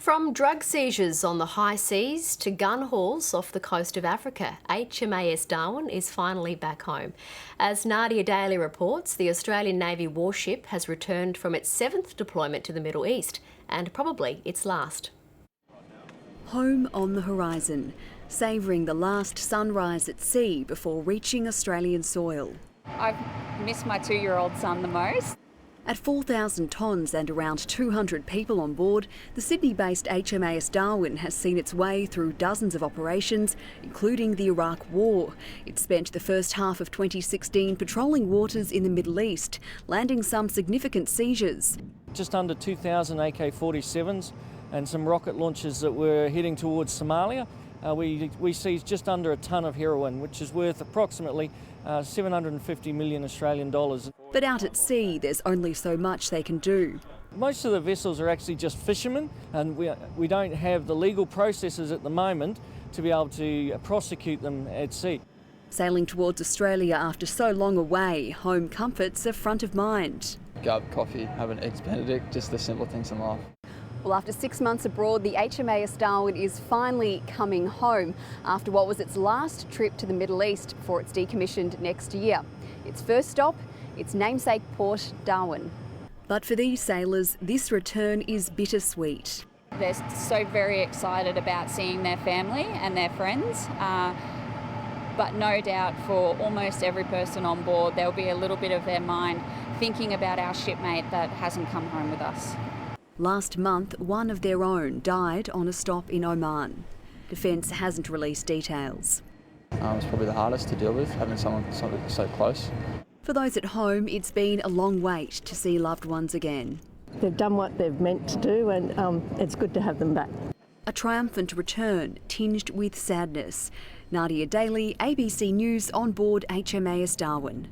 From drug seizures on the high seas to gun hauls off the coast of Africa, HMAS Darwin is finally back home. As Nadia Daly reports, the Australian Navy warship has returned from its 7th deployment to the Middle East, and probably its last. Home on the horizon, savouring the last sunrise at sea before reaching Australian soil. I've missed my 2-year-old son the most. At 4,000 tonnes and around 200 people on board, the Sydney-based HMAS Darwin has seen its way through dozens of operations, including the Iraq War. It spent the first half of 2016 patrolling waters in the Middle East, landing some significant seizures. Just under 2,000 AK-47s and some rocket launchers that were heading towards Somalia. We seized just under a tonne of heroin, which is worth approximately 750 million Australian dollars. But out at sea, there's only so much they can do. Most of the vessels are actually just fishermen, and we don't have the legal processes at the moment to be able to prosecute them at sea. Sailing towards Australia after so long away, home comforts are front of mind. Cup, coffee, have an Eggs Benedict, just the simple things in life. Well, after 6 months abroad, the HMAS Darwin is finally coming home after what was its last trip to the Middle East before it's decommissioned next year. Its first stop, its namesake port, Darwin. But for these sailors, this return is bittersweet. They're so very excited about seeing their family and their friends, but no doubt for almost every person on board, there'll be a little bit of their mind thinking about our shipmate that hasn't come home with us. Last month, one of their own died on a stop in Oman. Defence hasn't released details. It's probably the hardest to deal with, having someone so close. For those at home, it's been a long wait to see loved ones again. They've done what they've meant to do, and it's good to have them back. A triumphant return tinged with sadness. Nadia Daly, ABC News, on board HMAS Darwin.